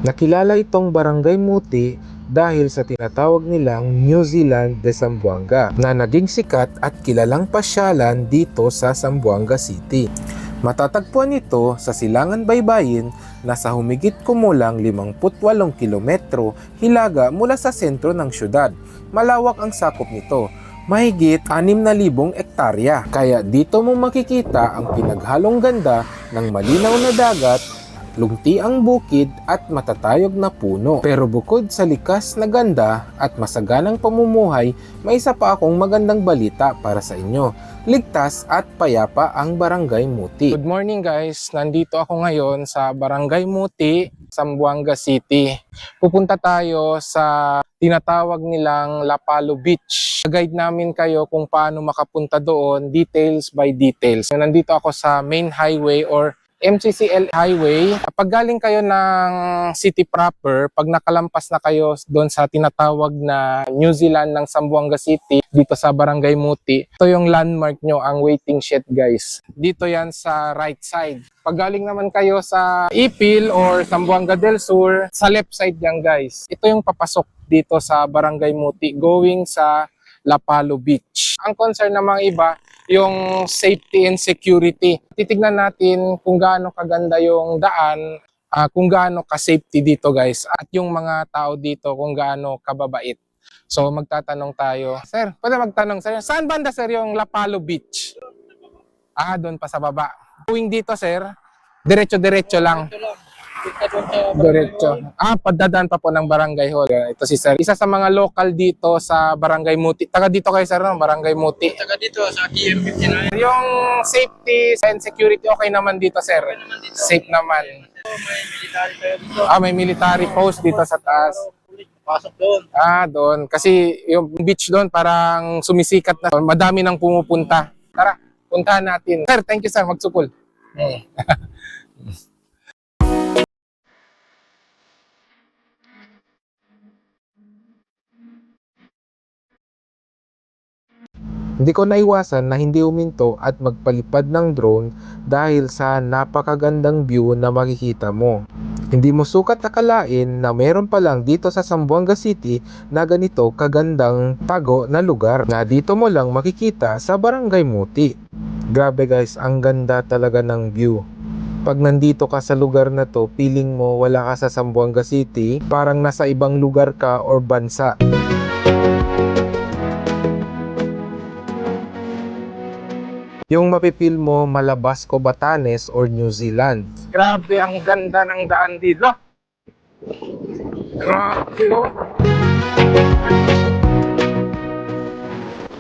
Nakilala itong Barangay Muti dahil sa tinatawag nilang New Zealand de Zamboanga na naging sikat at kilalang pasyalan dito sa Zamboanga City. Matatagpuan ito sa Silangan Baybayin na sa humigit kumulang 58 kilometro hilaga mula sa sentro ng syudad. Malawak ang sakop nito, mahigit 6,000 ektarya. Kaya dito mo makikita ang pinaghalong ganda ng malinaw na dagat, lungtiang bukid at matatayog na puno. Pero bukod sa likas na ganda at masaganang pamumuhay, may isa pa akong magandang balita para sa inyo. Ligtas at payapa ang Barangay Muti. Good morning guys, nandito ako ngayon sa Barangay Muti, Zamboanga City. Pupunta tayo sa tinatawag nilang Lapalo Beach. Guide namin kayo kung paano makapunta doon, details by details. Nandito ako sa main highway or MCCL Highway. Pag galing kayo ng city proper, pag nakalampas na kayo doon sa tinatawag na New Zealand ng Zamboanga City, dito sa Barangay Muti, ito yung landmark nyo, ang waiting shed guys. Dito yan sa right side. Pag galing naman kayo sa Ipil or Zamboanga del Sur, sa left side yan guys. Ito yung papasok dito sa Barangay Muti, going sa Lapalo Beach. Ang concern ng mga iba, yung safety and security. Titignan natin kung gaano kaganda yung daan, kung gaano ka-safety dito guys, at yung mga tao dito kung gaano kababait. So magtatanong tayo. Sir, pwede magtanong sir, saan banda sir yung Lapalo Beach? Doon pa sa baba. Going dito sir, diretso-diretso lang. Diretso. Padadaan pa po ng Barangay Hall. Ito si Sir. Isa sa mga local dito sa Barangay Muti. Taga dito kayo Sir, no? Barangay Muti. Taga dito sa TM59. Yung safety and security okay naman dito Sir? Okay naman dito. Safe naman. May military kayo dito. May military post dito sa taas. Pasok doon. Doon. Kasi yung beach doon parang sumisikat na. Madami nang pumupunta. Tara, puntahan natin. Sir, thank you Sir. Magsukol. Hindi ko naiwasan na hindi huminto at magpalipad ng drone dahil sa napakagandang view na makikita mo. Hindi mo sukat akalain na meron pa lang dito sa Zamboanga City na ganito kagandang tago na lugar na dito mo lang makikita sa Barangay Muti. Grabe guys, ang ganda talaga ng view. Pag nandito ka sa lugar na to, feeling mo wala ka sa Zamboanga City, parang nasa ibang lugar ka or bansa. Yung mapipil mo Malabasco, Batanes or New Zealand. Grabe ang ganda ng daan dito. Grabe oh.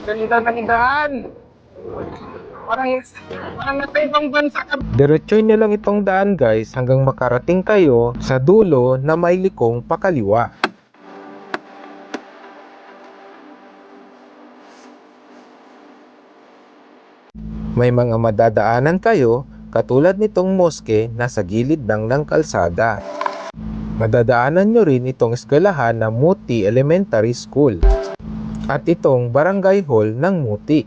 Ganda ng daan. Parang nasa ibang bansa ka. Diretsoy niyo lang itong daan guys hanggang makarating kayo sa dulo na may likong pakaliwa. May mga madadaanan kayo katulad nitong moske na sa gilid ng kalsada. Madadaanan nyo rin itong eskwelahan na Muti Elementary School at itong Barangay Hall ng Muti.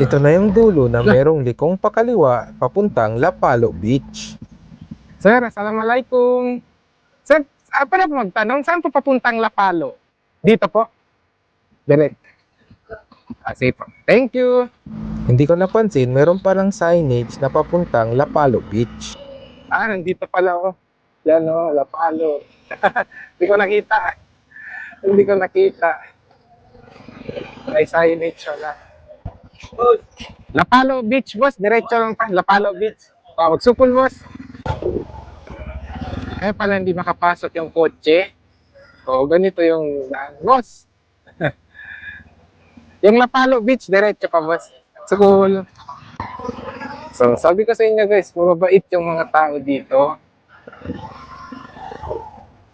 Ito na yung dulo na merong likong pakaliwa papuntang Lapalo Beach. Sir, assalamualaikum. Sir, pwede po magtanong, saan po papuntang Lapalo? Dito po? Direct. Sige po. Thank you. Hindi ko napansin, meron palang signage na papuntang Lapalo Beach. Nandito pala oh. Yan oh, Lapalo. Hindi ko nakita. Hindi ko nakita. May signage wala. Lapalo Beach, boss. Diretso lang pa. Lapalo Beach. Magsupol, boss. Pala hindi makapasok yung kotse. Ganito yung boss. Yung Lapalo Beach, diretso pa boss. School. So, sabi ko sa inyo guys, mababait yung mga tao dito.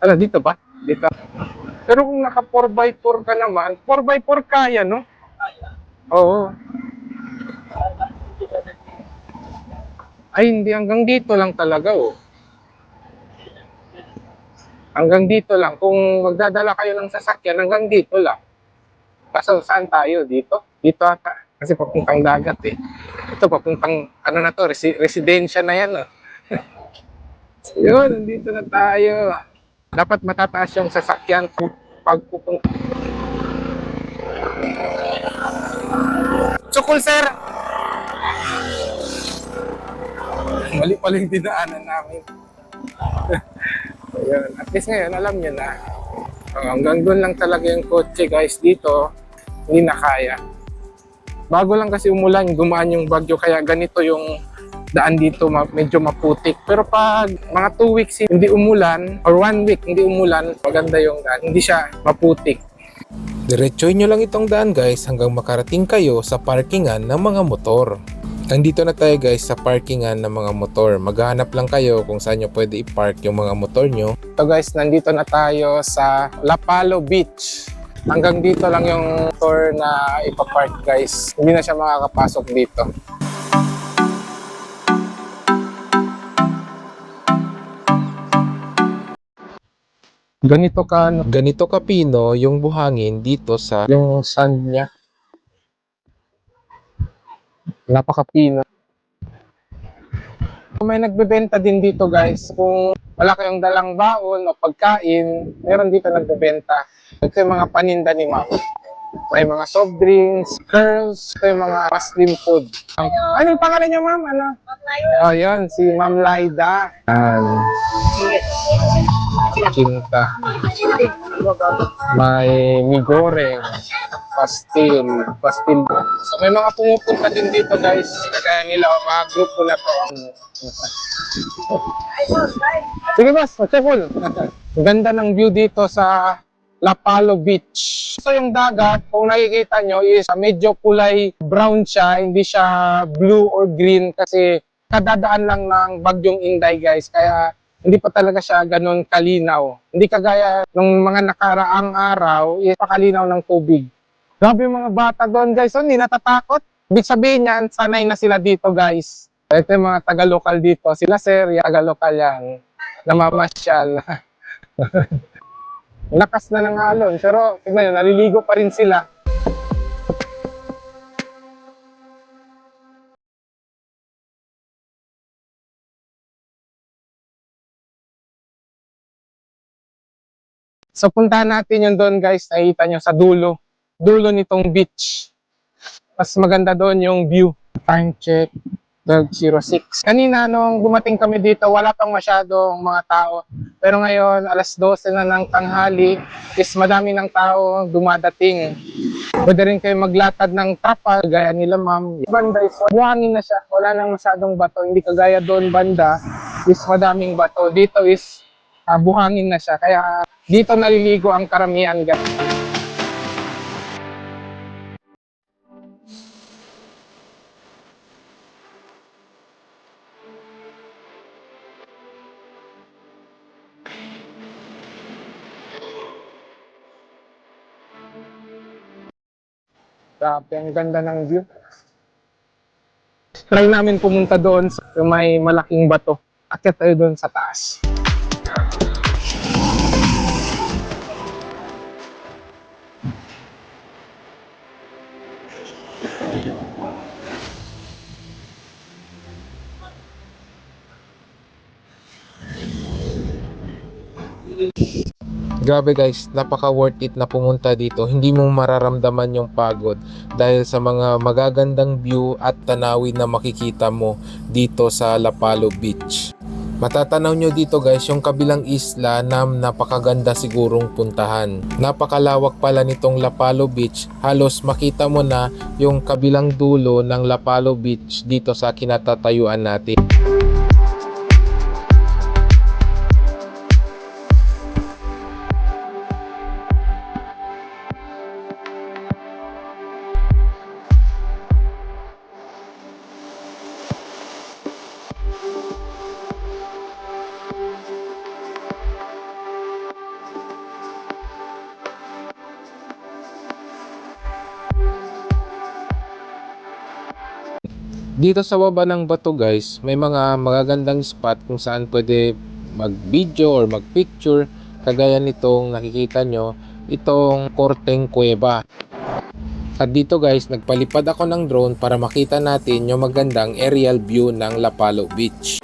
Dito ba? Dito. Pero kung naka 4x4 ka naman, 4x4 kaya, no? Oo. Ay, hindi. Hanggang dito lang talaga, oh. Hanggang dito lang. Kung magdadala kayo ng sasakyan, hanggang dito lang. Kaso saan tayo? Dito? Dito ata. Kasi papuntang dagat eh. Ito papuntang ano na to, residensya na yan oh. Yun, nandito na tayo. Dapat matataas yung sasakyan pag pupunta. Tsukul sir! Mali pala yung dinaanan namin. Ayun. At least ngayon, alam nyo na. Hanggang doon lang talaga yung kotse guys dito. Hindi na kaya. Bago lang kasi umulan, gumaan yung bagyo. Kaya ganito yung daan dito, medyo maputik. Pero pag mga 2 weeks hindi umulan, or 1 week hindi umulan, maganda yung daan. Hindi siya maputik. Diretsuhin nyo lang itong daan guys hanggang makarating kayo sa parkingan ng mga motor. Nandito na tayo guys sa parkingan ng mga motor. Maghahanap lang kayo kung saan nyo pwede i-park yung mga motor nyo. So guys, nandito na tayo sa Lapalo Beach. Hanggang dito lang yung motor na ipapark guys. Hindi na siya makakapasok dito. Ganito kapino yung buhangin dito sa yung sand niya. Napakapino. May nagbebenta din dito guys. Kung wala kayong dalang baon o pagkain, meron dito nagbebenta. Ito yung mga paninda ni ma'am. May mga soft drinks, curls, ito yung mga slim food. Ano yung pangalan niyo ma'am? Ano? Oh, yun, si Ma'am Laida. Cinta. May migoreng, pastil. So may mga pumupunta din dito guys. Kaya nila mga grupo na to. Sige boss, checkful. Ganda ng view dito sa Lapalo Beach. So yung dagat, kung nakikita nyo is medyo kulay brown siya, hindi siya blue or green kasi kadadaan lang ng bagyong Inday guys. Kaya hindi pa talaga siya ganun kalinaw. Hindi kagaya ng mga nakaraang araw, is pakalinaw ng tubig. Grabe yung mga bata doon guys, so hindi natatakot. Ibig sabihin niyan, sanay na sila dito guys. Ito yung mga taga-lokal dito. Sila sir, taga-lokal yan. Namamasyal. Lakas na ng alon, pero tignan nyo, naliligo pa rin sila. So puntahan natin yung doon guys, nakikita nyo sa dulo nitong beach. Mas maganda doon yung view. Time check, 12:06. Kanina nung dumating kami dito, wala pang masyadong mga tao. Pero ngayon, alas 12 na ng tanghali, is madami ng tao dumadating. Pwede rin kayo maglatad ng trapa, gaya nila ma'am. Banda is buhangin na siya, wala nang masyadong bato. Hindi kagaya doon banda, is madaming bato. Dito is buhangin na siya, kaya dito naliligo ang karamihan guys. Grabe, ang ganda ng view. Try namin pumunta doon sa may malaking bato. Akyat tayo doon sa taas. Grabe guys, napaka worth it na pumunta dito. Hindi mo mararamdaman yung pagod dahil sa mga magagandang view at tanawin na makikita mo dito sa Lapalo Beach. Matatanaw nyo dito guys yung kabilang isla na napakaganda sigurong puntahan. Napakalawak pala nitong Lapalo Beach. Halos makita mo na yung kabilang dulo ng Lapalo Beach dito sa kinatatayuan natin. Dito sa baba ng bato guys, may mga magagandang spot kung saan pwede mag-video or mag-picture. Kagaya nitong nakikita nyo, itong Korteng Kuweba. At dito guys, nagpalipad ako ng drone para makita natin yung magandang aerial view ng Lapalo Beach.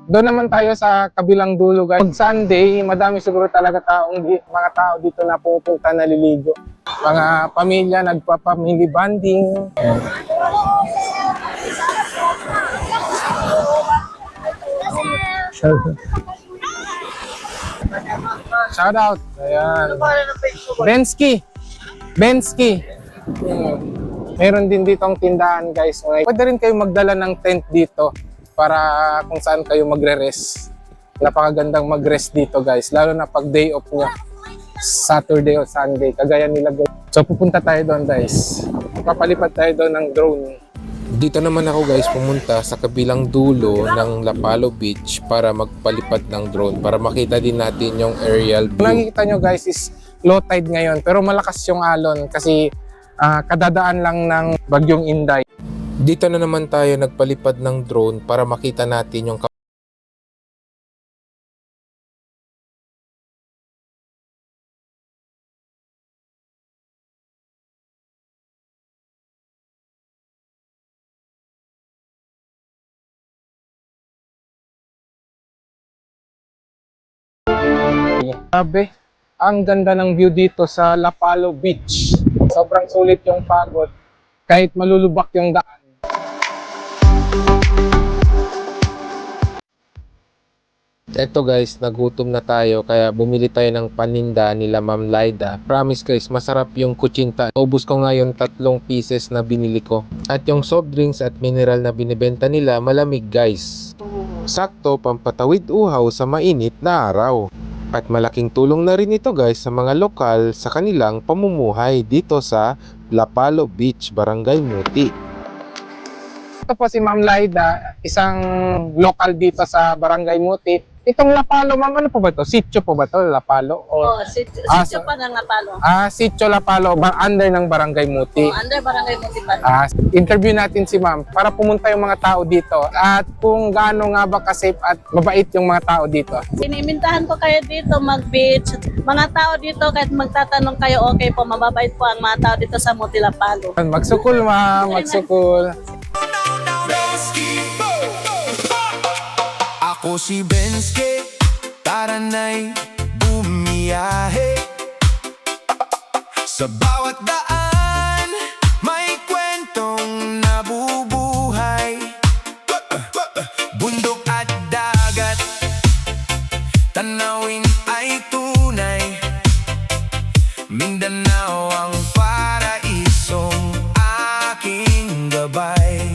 Doon naman tayo sa kabilang dulo guys. Pag Sunday, madami siguro talaga mga tao dito na pupunta naliligo. Mga pamilya, nagpa-family bonding. Shout out. Ayan. Bensky. Meron din dito ang tindahan guys. Pwede rin kayo magdala ng tent dito para kung saan kayo magre-rest. Napakagandang mag-rest dito guys, lalo na pag day off nyo, Saturday o Sunday, kagaya nila guys. So pupunta tayo doon guys, papalipad tayo doon ng drone. Dito naman ako guys pumunta sa kabilang dulo ng Lapalo Beach para magpalipad ng drone para makita din natin yung aerial view. Kung nakikita nyo guys is low tide ngayon pero malakas yung alon kasi kadadaan lang ng bagyong Inday. Dito na naman tayo nagpalipad ng drone para makita natin yung Grabe, ang ganda ng view dito sa Lapalo Beach. Sobrang sulit yung pagod kahit malulubak yung daan. Eto guys, nagutom na tayo kaya bumili tayo ng paninda nila Ma'am Laida. Promise guys, masarap yung kutsinta. Ubus ko ngayon 3 pieces na binili ko. At yung soft drinks at mineral na binibenta nila malamig guys. Sakto pampatawid uhaw sa mainit na araw. At malaking tulong na rin ito guys sa mga lokal sa kanilang pamumuhay dito sa Lapalo Beach, Barangay Muti. Ito po si Ma'am Laida, isang lokal dito sa Barangay Muti. Itong Lapalo, ma'am, ano po ba ito? Sitio po ba ito, Lapalo? Oo, sitio pa ng Lapalo. Sitio Lapalo, under ng Barangay Muti. Under Barangay Muti pa. Interview natin si ma'am para pumunta yung mga tao dito at kung gaano nga ba ka-safe at mabait yung mga tao dito. Inimintahan ko kayo dito mag-beach. Mga tao dito, kahit magtatanong kayo, okay po, mababait po ang mga tao dito sa Muti Lapalo. Magsukul ma'am, magsukul. Ako si Bensky, tara na'y bumiyahe. Sa bawat daan, may kwentong nabubuhay. Bundok at dagat, tanawin ay tunay. Mindanao ang paraisong aking gabay.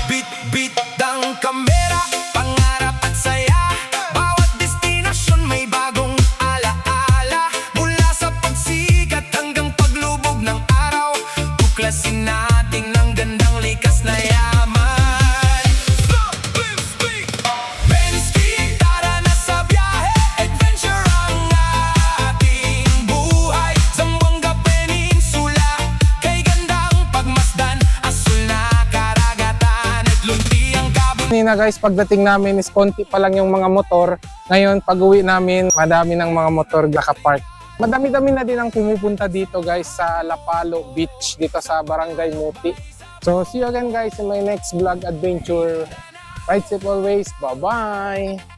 Bit-bit ang kamera, pangarap at saya. Bawat destinasyon may bagong alaala. Mula sa pagsikat hanggang paglubog ng araw, tuklasin natin ang gandang likas na yaman. Bensky, tara na sa biyahe. Adventure ang ating buhay. Zamboanga Peninsula, kay gandang pagmasdan. Asul na karagatan at lunti ang kabut. Kanina guys, pagdating namin is konti pa lang yung mga motor. Ngayon, pag-uwi namin, madami ng mga motor nakapark. Madami-dami na din ang pumupunta dito guys sa Lapalo Beach, dito sa Barangay Muti. So, see you again guys in my next vlog adventure. Ride safe always. Bye-bye!